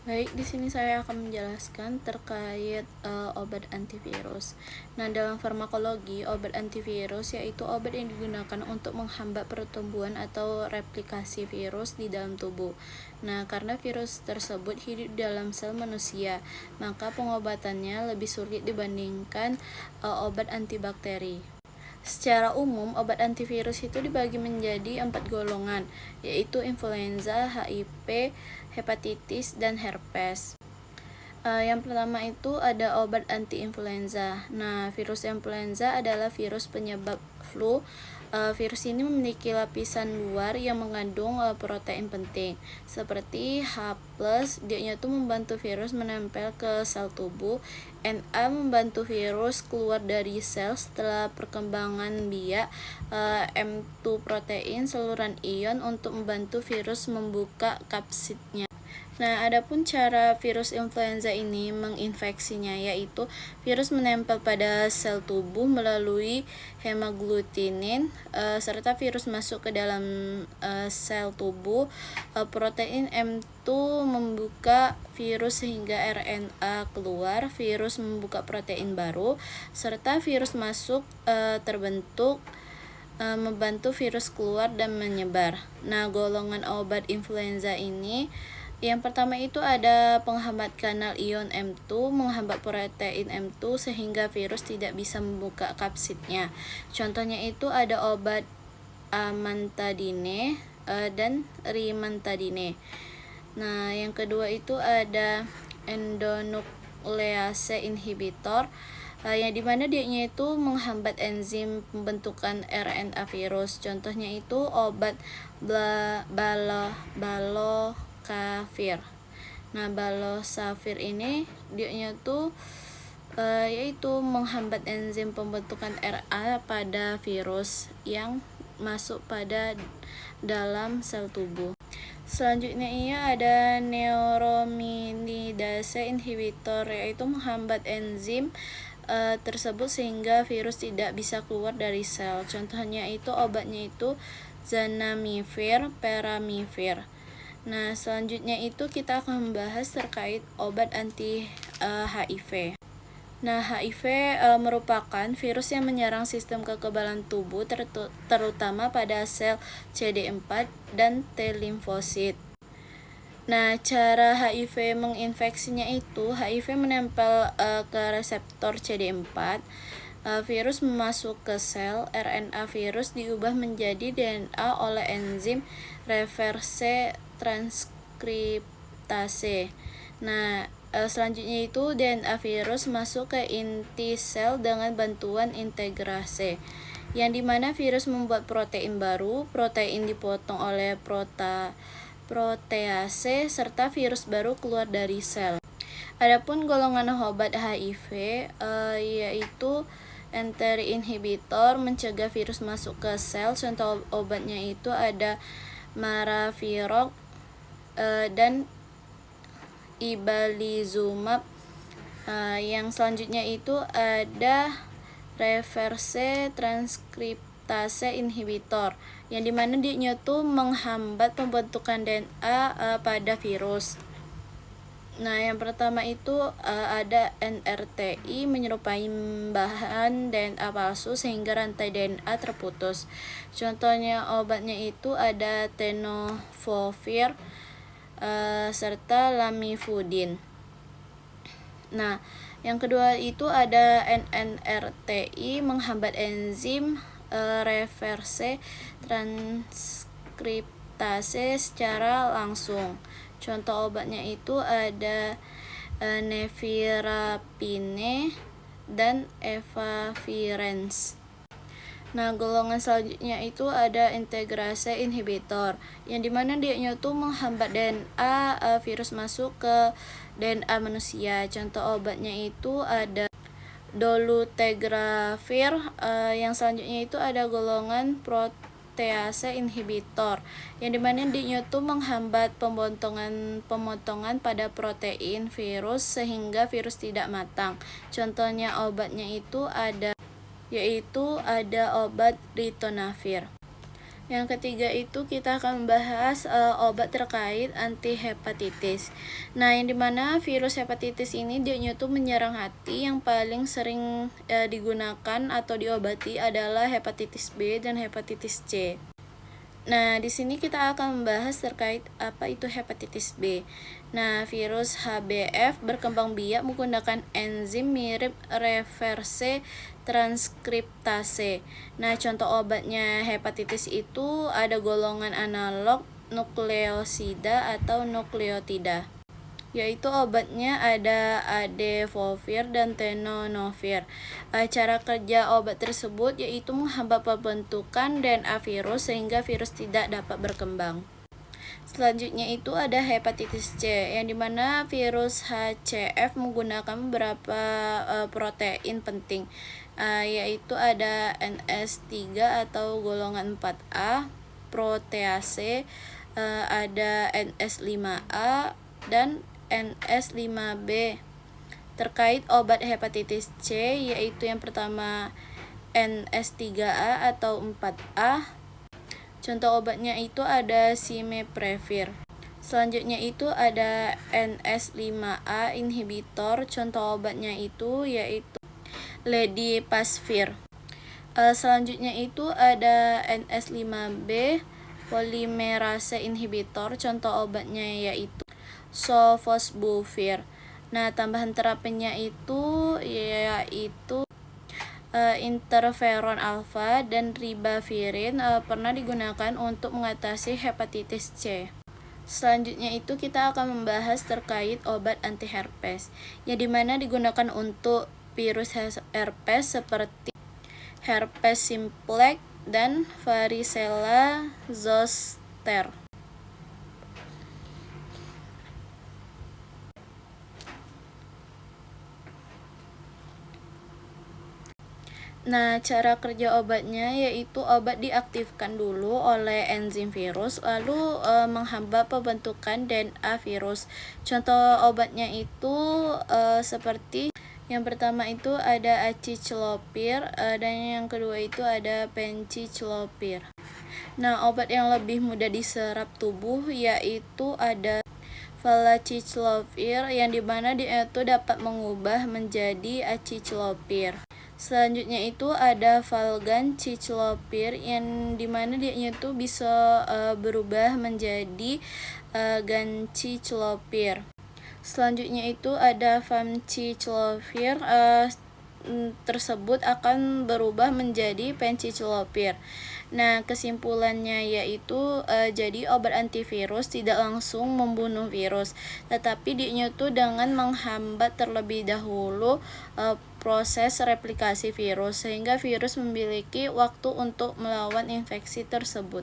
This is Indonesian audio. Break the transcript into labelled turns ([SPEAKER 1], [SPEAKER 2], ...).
[SPEAKER 1] Baik, di sini saya akan menjelaskan terkait obat antivirus. Nah, dalam farmakologi, obat antivirus yaitu obat yang digunakan untuk menghambat pertumbuhan atau replikasi virus di dalam tubuh. Nah, karena virus tersebut hidup dalam sel manusia, maka pengobatannya lebih sulit dibandingkan obat antibakteri. Secara umum, obat antivirus itu dibagi menjadi 4 golongan, yaitu influenza, HIV, hepatitis, dan herpes. Yang pertama itu ada obat anti-influenza. Nah, virus influenza adalah virus penyebab flu. Virus ini memiliki lapisan luar yang mengandung protein penting seperti H+. Dia itu membantu virus menempel ke sel tubuh. Na membantu virus keluar dari sel setelah perkembangan biak. M2 protein saluran ion untuk membantu virus membuka kapsidnya. Nah, adapun cara virus influenza ini menginfeksinya, yaitu virus menempel pada sel tubuh melalui hemaglutinin, serta virus masuk ke dalam sel tubuh. Protein M2 membuka virus sehingga RNA keluar, virus membuka protein baru, serta virus masuk terbentuk, membantu virus keluar dan menyebar. Nah, golongan obat influenza ini yang pertama itu ada penghambat kanal ion M2, menghambat protein M2 sehingga virus tidak bisa membuka kapsidnya. Contohnya itu ada obat amantadine dan rimantadine. Nah, yang kedua itu ada endonuklease inhibitor, yang dimana dianya itu menghambat enzim pembentukan RNA virus. Contohnya itu obat balokafir. Nah, balosafir ini dianya tuh yaitu menghambat enzim pembentukan RNA pada virus yang masuk pada dalam sel tubuh. Selanjutnya ada neuraminidase inhibitor, yaitu menghambat enzim tersebut sehingga virus tidak bisa keluar dari sel. Contohnya itu obatnya itu zanamivir, peramivir. Nah, selanjutnya itu kita akan membahas terkait obat anti HIV. Nah, HIV merupakan virus yang menyerang sistem kekebalan tubuh terutama pada sel CD4 dan T limfosit. Nah, cara HIV menginfeksinya itu HIV menempel ke reseptor CD4. Virus masuk ke sel, RNA virus diubah menjadi DNA oleh enzim reverse transkriptase. Nah, selanjutnya itu DNA virus masuk ke inti sel dengan bantuan integrase, yang dimana virus membuat protein baru, protein dipotong oleh protease, serta virus baru keluar dari sel. Adapun golongan obat HIV yaitu entry inhibitor, mencegah virus masuk ke sel. Contoh obatnya itu ada maraviroc dan ibalizumab. Yang selanjutnya itu ada reverse transkriptase inhibitor, yang dimana dia tuh menghambat pembentukan DNA pada virus. Nah, yang pertama itu ada NRTI, menyerupai bahan DNA palsu sehingga rantai DNA terputus. Contohnya obatnya itu ada tenofovir serta lamivudin. Nah, yang kedua itu ada NNRTI, menghambat enzim reverse transkriptase secara langsung. Contoh obatnya itu ada nevirapine dan efavirenz. Nah, golongan selanjutnya itu ada integrase inhibitor, yang dimana dia tuh menghambat DNA virus masuk ke DNA manusia. Contoh obatnya itu ada dolutegravir. Yang selanjutnya itu ada golongan protease inhibitor, yang dimana dia tuh menghambat pemotongan pada protein virus sehingga virus tidak matang. Contohnya obatnya itu ada obat ritonavir. Yang ketiga itu kita akan membahas obat terkait antihepatitis. Nah, yang dimana virus hepatitis ini dia tuh menyerang hati. Yang paling sering digunakan atau diobati adalah hepatitis B dan hepatitis C. Nah, di sini kita akan membahas terkait apa itu hepatitis B. Nah, virus HBV berkembang biak menggunakan enzim mirip reverse transkriptase. Nah, contoh obatnya hepatitis itu ada golongan analog nukleosida atau nukleotida, yaitu obatnya ada adefovir dan tenofovir. Cara kerja obat tersebut yaitu menghambat pembentukan DNA virus sehingga virus tidak dapat berkembang. Selanjutnya itu ada hepatitis C, yang dimana virus HCV menggunakan beberapa protein penting, yaitu ada NS3 atau golongan 4A, protease, ada NS5A, dan NS5B. Terkait obat hepatitis C, yaitu yang pertama NS3A atau 4A. Contoh obatnya itu ada simeprevir. Selanjutnya itu ada NS5A inhibitor. Contoh obatnya itu yaitu ledipasvir. Selanjutnya itu ada NS5B polimerase inhibitor. Contoh obatnya yaitu sofosbuvir. Nah, tambahan terapinya itu yaitu interferon alfa dan ribavirin pernah digunakan untuk mengatasi hepatitis C. Selanjutnya itu kita akan membahas terkait obat antiherpes, yang dimana digunakan untuk virus herpes seperti herpes simplex dan varicella zoster. Nah, cara kerja obatnya yaitu obat diaktifkan dulu oleh enzim virus, lalu menghambat pembentukan DNA virus. Contoh obatnya itu seperti yang pertama itu ada aciclovir, dan yang kedua itu ada penciclovir. Nah, obat yang lebih mudah diserap tubuh yaitu ada valacyclovir, yang dimana dia itu dapat mengubah menjadi aciclovir. Selanjutnya itu ada valganciclovir, yang dimana dia itu bisa berubah menjadi ganciclovir. Selanjutnya itu ada famciclovir, tersebut akan berubah menjadi penciclovir. Nah, kesimpulannya yaitu jadi obat antivirus tidak langsung membunuh virus, tetapi dia itu dengan menghambat terlebih dahulu proses replikasi virus, sehingga virus memiliki waktu untuk melawan infeksi tersebut.